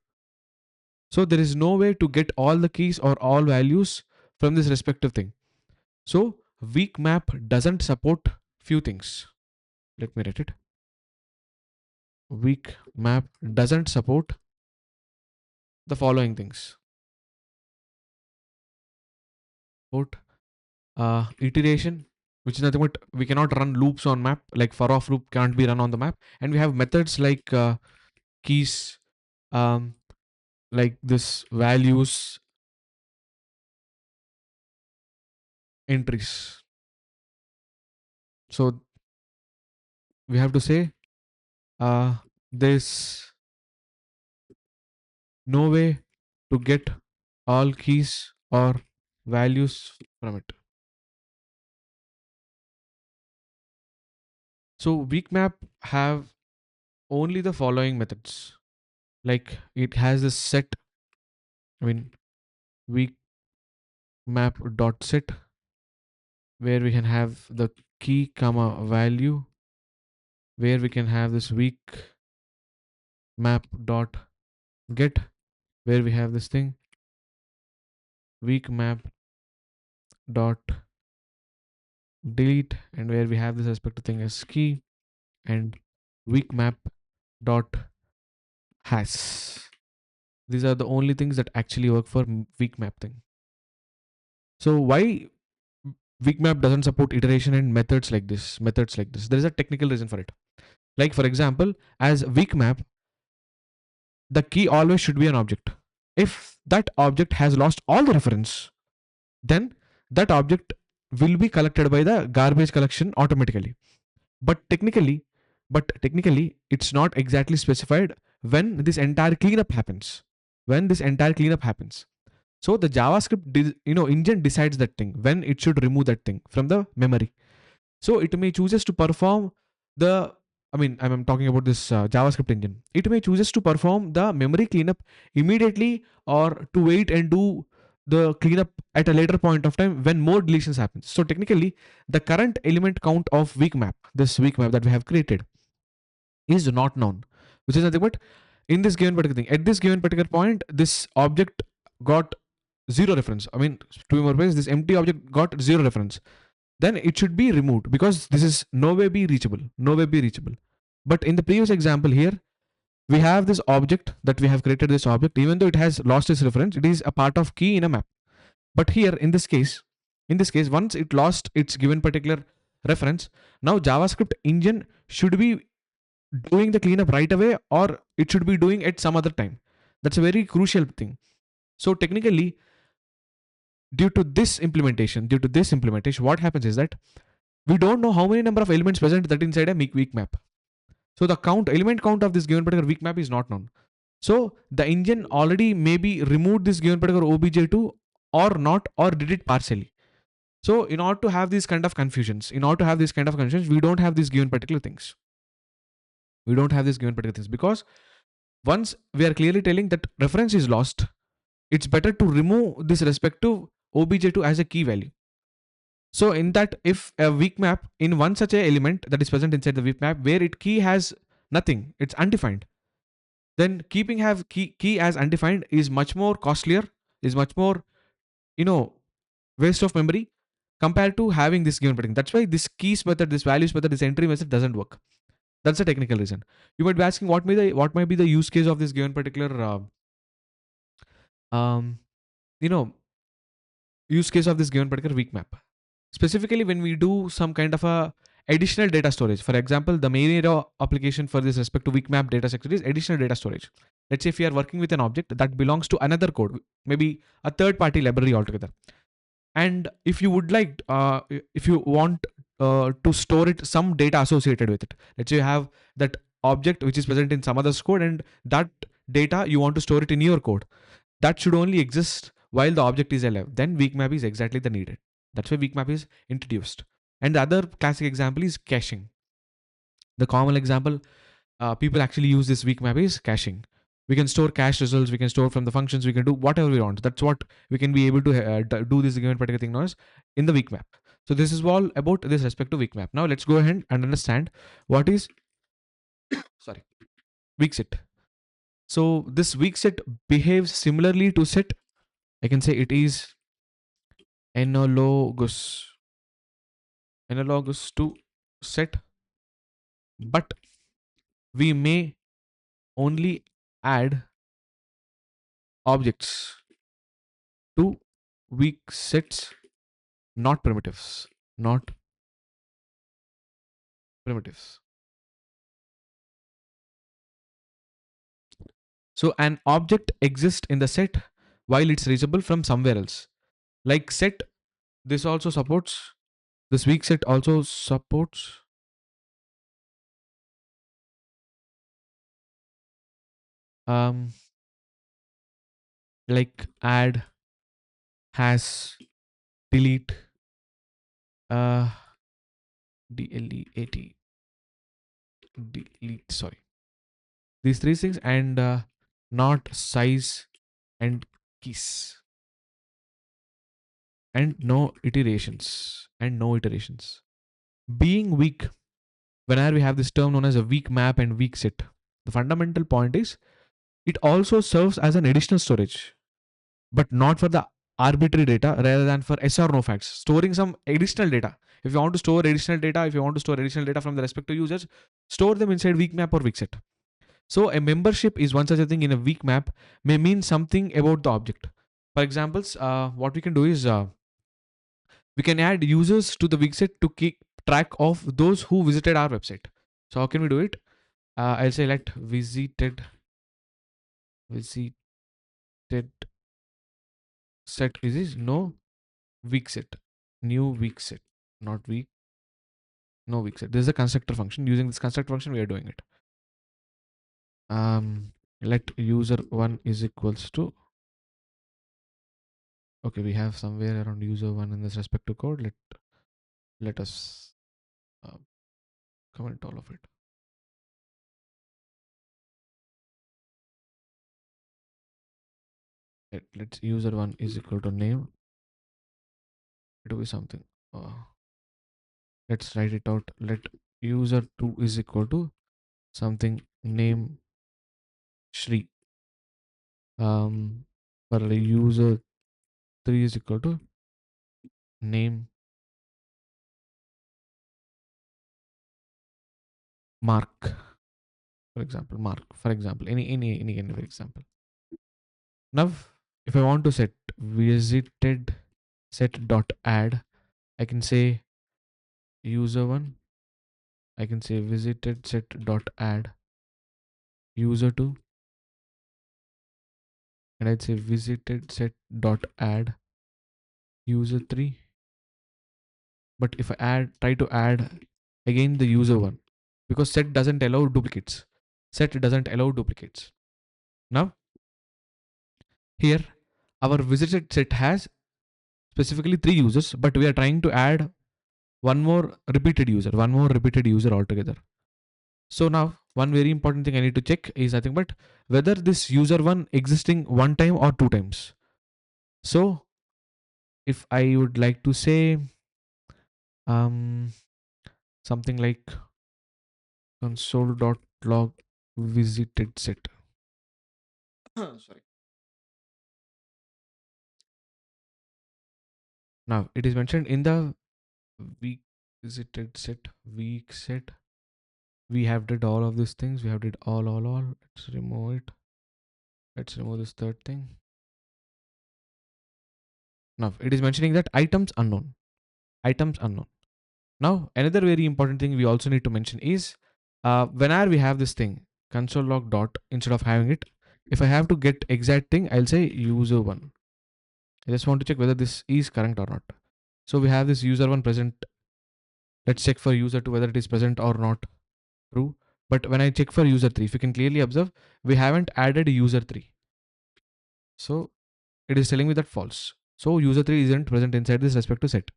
So there is no way to get all the keys or all values from this respective thing. So weak map doesn't support few things. Let me write it. Weak map doesn't support the following things. Support iteration, which is nothing but we cannot run loops on map, like for off loop can't be run on the map. And we have methods like keys, like this values, entries. So we have to say there's no way to get all keys or values from it. So weak map have only the following methods. Like it has a set, weak map dot set, where we can have the key comma value, where we can have this weak map dot get, where we have this thing weak map dot delete, and where we have this respective thing as key, and weak map dot has. These are the only things that actually work for weak map thing. So why weak map doesn't support iteration and methods like this? There is a technical reason for it. Like for example, as weak map, the key always should be an object. If that object has lost all the reference, then that object will be collected by the garbage collection automatically. But technically, it's not exactly specified when this entire cleanup happens. When this entire cleanup happens. So the JavaScript, engine decides that thing when it should remove that thing from the memory. So it may chooses to perform the, I'm talking about this JavaScript engine. It may chooses to perform the memory cleanup immediately or to wait and do the cleanup at a later point of time when more deletions happens. So technically, the current element count of weak map, this weak map that we have created, is not known, which is nothing but in this given particular thing. At this given particular point, this object got zero reference. To be more precise, this empty object got zero reference. Then it should be removed because this is no way be reachable. No way be reachable. But in the previous example here, we have this object that we have created this object, even though it has lost its reference, it is a part of key in a map. But here in this case, once it lost its given particular reference, now JavaScript engine should be doing the cleanup right away or it should be doing at some other time. That's a very crucial thing. So technically, due to this implementation, what happens is that we don't know how many number of elements present that inside a weak map. So the element count of this given particular weak map is not known. So the engine already maybe removed this given particular obj2 or not, or did it partially. So in order to have these kind of confusions, we don't have these given particular things. We don't have these given particular things because once we are clearly telling that reference is lost, it's better to remove this respective obj2 as a key value. So in that, if a weak map in one such a element that is present inside the weak map where it key has nothing, it's undefined, then keeping have key as undefined is much more costlier, is much more, waste of memory compared to having this given particular. That's why this keys method, this values method, this entry method doesn't work. That's the technical reason. You might be asking what might be the use case of this given particular um you know use case of this given particular weak map. Specifically, when we do some kind of a additional data storage. For example, the main area application for this respect to weak map data structure is additional data storage. Let's say if you are working with an object that belongs to another code, maybe a third party library altogether, and if you would like, if you want to store it, some data associated with it. Let's say you have that object which is present in some other's code, and that data you want to store it in your code. That should only exist while the object is alive. Then weak map is exactly the needed. That's why weak map is introduced. And the other classic example is caching. The common example people actually use this weak map is caching. We can store cache results, we can store from the functions, we can do whatever we want. That's what we can be able to do this given particular thing noise in the weak map. So this is all about this respect to weak map. Now let's go ahead and understand what is sorry weak set. So this weak set behaves similarly to set. I can say it is analogous to set, but we may only add objects to weak sets, not primitives. Not primitives. So an object exists in the set while it's reachable from somewhere else. Like set, this also supports, this weak set also supports um like add, has, delete, uh delete, delete, sorry. These three things, and not, size, and keys, and no iterations, being weak. Whenever we have this term known as a weak map and weak set, the fundamental point is it also serves as an additional storage, but not for the arbitrary data, rather than for yes or no facts, storing some additional data. If you want to store additional data from the respective users, store them inside weak map or weak set. So a membership is one such a thing in a weak map, may mean something about the object. For examples, what we can do is we can add users to the weak set to keep track of those who visited our website. So how can we do it? I'll say let visited set is no weak set, new weak set, not weak, no weak set. This is a constructor function. Using this constructor function, we are doing it. let user1 is equals to, okay, we have somewhere around user1 in this respective code. Let us uh, comment all of it. Let's user1 is equal to name. It will be something. uh, let's write it out. Let user2 is equal to something name Shri. For user3 is equal to name Mark, for example. Mark, for example, any kind of example. Now, if I want to set visited set dot add, I can say user1. I can say visited set dot add user2, and I'd say visited set dot add user3. But if I try to add again the user1, because set doesn't allow duplicates. Set doesn't allow duplicates. Now, here our visited set has specifically 3 users, but we are trying to add one more repeated user altogether. So now one very important thing I need to check is nothing but whether this user1 existing one time or 2 times. So if I would like to say um something like console.log visited set. Sorry. Now it is mentioned in the week visited set, week set. We have did all of these things. We have did all. Let's remove it. Let's remove this third thing. Now it is mentioning that items unknown. Items unknown. Now another very important thing we also need to mention is whenever we have this thing console log dot, instead of having it, if I have to get exact thing, I'll say user1. I just want to check whether this is current or not. So we have this user1 present. Let's check for user2 whether it is present or not. True. But when I check for user3, if you can clearly observe, we haven't added user3. So it is telling me that false. So user3 isn't present inside this respective set.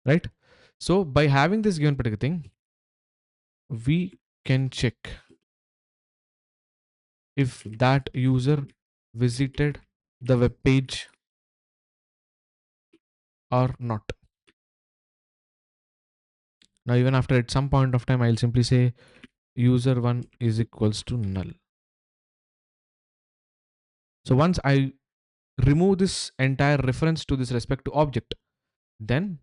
Right? So by having this given particular thing, we can check if that user visited the web page or not. Now, even after at some point of time, I'll simply say user1 is equals to null. So once I remove this entire reference to this respective object, then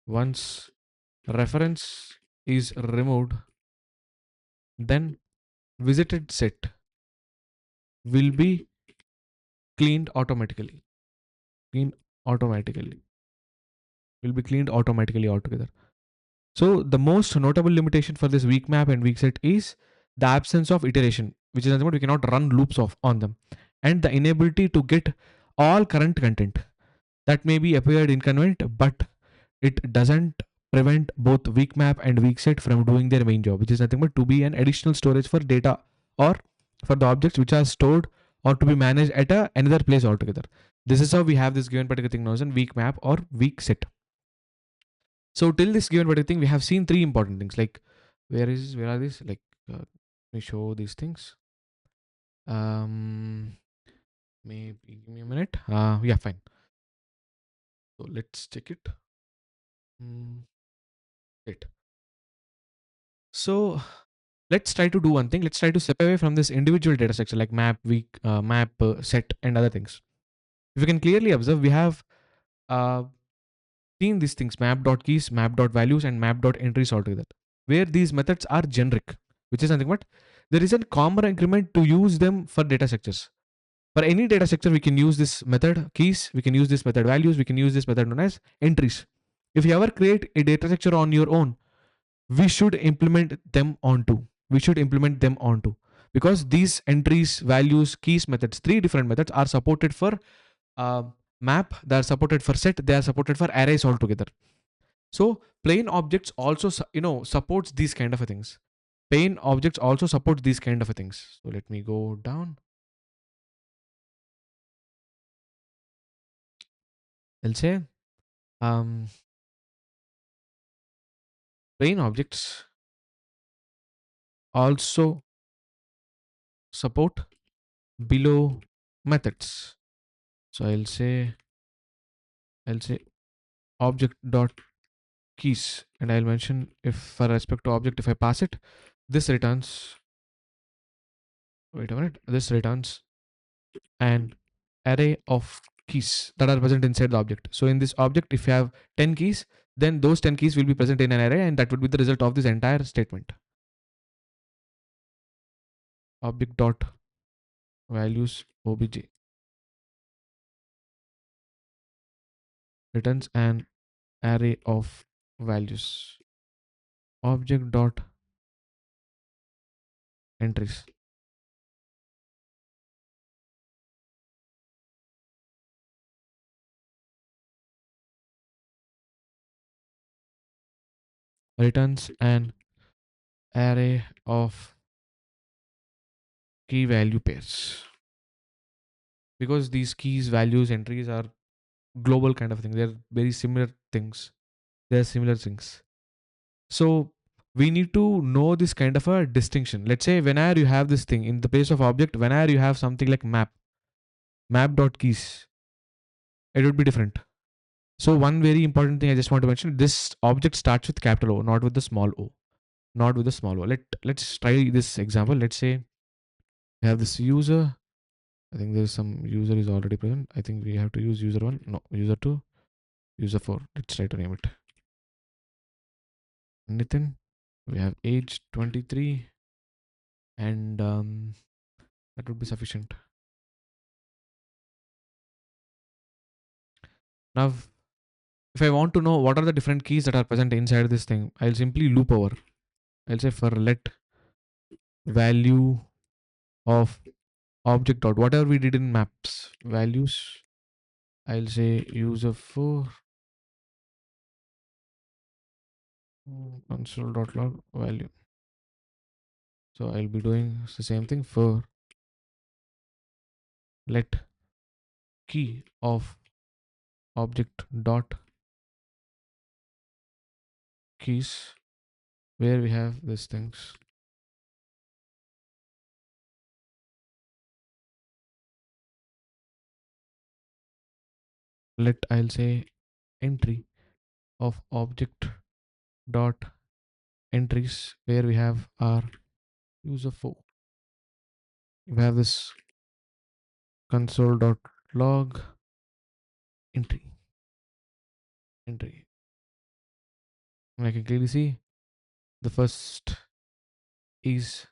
once reference is removed, then visited set will be cleaned automatically. Cleaned automatically. Will be cleaned automatically altogether. So the most notable limitation for this weak map and weak set is the absence of iteration, which is nothing but we cannot run loops on them, and the inability to get all current content. That may be appeared inconvenient, but it doesn't prevent both weak map and weak set from doing their main job, which is nothing but to be an additional storage for data or for the objects which are stored or to be managed at another place altogether. This is how we have this given particular thing known as a weak map or weak set. So till this given particular thing, we have seen 3 important things. Like where are these? Like let me show these things. Maybe give me a minute. Yeah, fine. So let's check it. It. So let's try to do one thing. Let's try to step away from this individual data structure like map, week, map, set, and other things. If you can clearly observe, we have uh, seen these things: map.keys, map.values, and map.entries altogether, where these methods are generic, which is nothing but there is a common agreement to use them for data structures. For any data structure, we can use this method keys, we can use this method values, we can use this method known as entries. If you ever create a data structure on your own, we should implement them onto. We should implement them onto because these entries, values, keys methods, 3 different methods are supported for uh, map, they are supported for set, they are supported for arrays altogether. So plain objects also supports these kind of things. Pain objects also support these kind of things. So let me go down. I'll say um, pain objects also support below methods. So I'll say object dot keys, and I'll mention if for respect to object, if I pass it, this returns, wait a minute, this returns an array of keys that are present inside the object. So in this object, if you have 10 keys, then those 10 keys will be present in an array, and that would be the result of this entire statement. Object dot values obj returns an array of values. Object dot entries returns an array of key value pairs, because these keys, values, entries are global kind of thing. They're very similar things. They're similar things. So we need to know this kind of a distinction. Let's say whenever you have this thing in the place of object, whenever you have something like map dot keys, it would be different. So one very important thing I just want to mention: this object starts with capital O, not with the small o, not with the small o. Let's try this example. Let's say we have this user. I think there's some user is already present. I think we have to use user one. No, user two, user four. Let's try to name it Nitin. We have age 23, and that would be sufficient. Now, if I want to know what are the different keys that are present inside this thing, I'll simply loop over. I'll say for let value of object dot whatever we did in maps values. I'll say user for console dot log value. So I'll be doing the same thing for let key of object dot keys, where we have these things. Let I'll say entry of object dot entries, where we have our user for. We have this console dot log entry. And I can clearly see the first is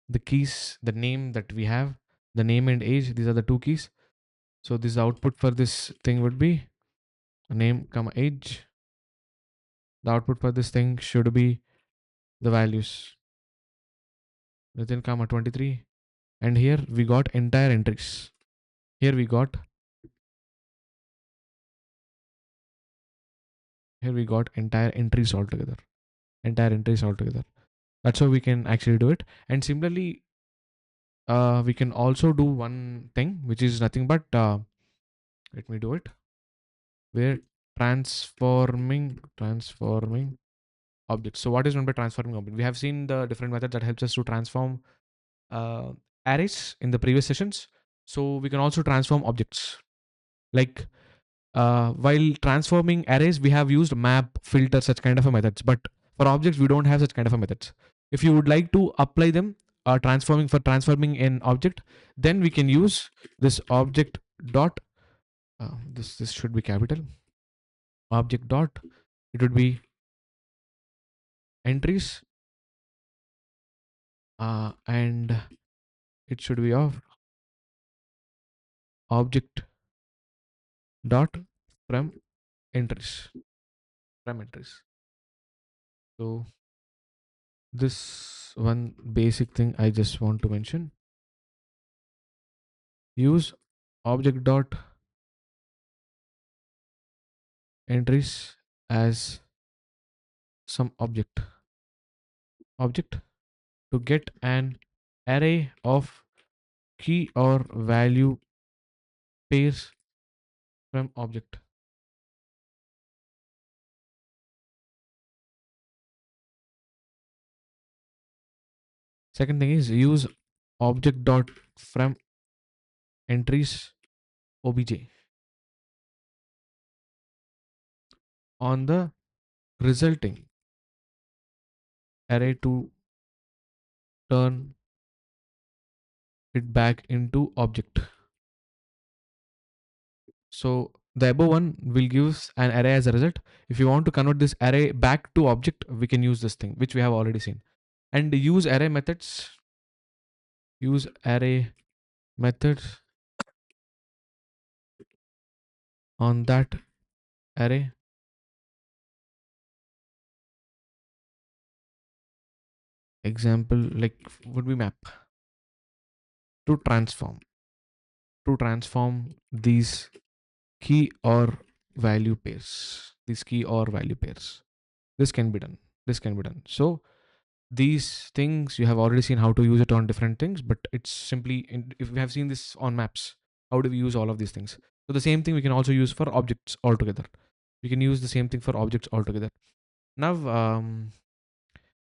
the keys, the name that we have, the name and age. These are the two keys. So this output for this thing would be name comma age. The output for this thing should be the values within comma 23. And here we got entire entries. Here we got entire entries altogether. Entire entries altogether. That's how we can actually do it. And similarly, we can also do one thing which is nothing but let me do it, where transforming objects. So what is meant by transforming object? We have seen the different methods that helps us to transform uh, arrays in the previous sessions. So we can also transform objects. Like while transforming arrays, we have used map, filter, such kind of a methods. But for objects, we don't have such kind of a methods. If you would like to apply them, transforming an object, then we can use this object dot. This should be capital. Object dot. It would be entries, and it should be of object dot from entries, from entries. So this one basic thing I just want to mention: use object dot entries as some object. to get an array of key or value pairs from object. Second thing is use object dot from entries obj on the resulting array to turn it back into object. So the above one will give us an array as a result. If you want to convert this array back to object, we can use this thing, which we have already seen. And use array methods. Use array methods on that array. Example like would be map to transform these key or value pairs. These key or value pairs. This can be done. This can be done. So these things you have already seen how to use it on different things, but it's simply if we have seen this on maps, how do we use all of these things? So the same thing we can also use for objects altogether. We can use the same thing for objects altogether. Now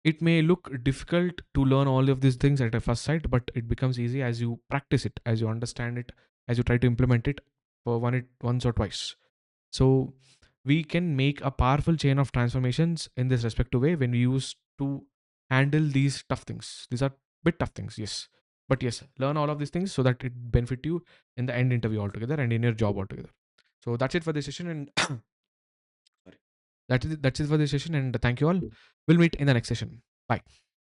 it may look difficult to learn all of these things at a first sight, but it becomes easy as you practice it, as you understand it, as you try to implement it for once or twice. So we can make a powerful chain of transformations in this respective way when we use to handle these tough things. These are bit tough things, yes. But yes, learn all of these things so that it benefit you in the end interview altogether and in your job altogether. So that's it for this session, and sorry, that's it for this session. And thank you all. We'll meet in the next session. Bye.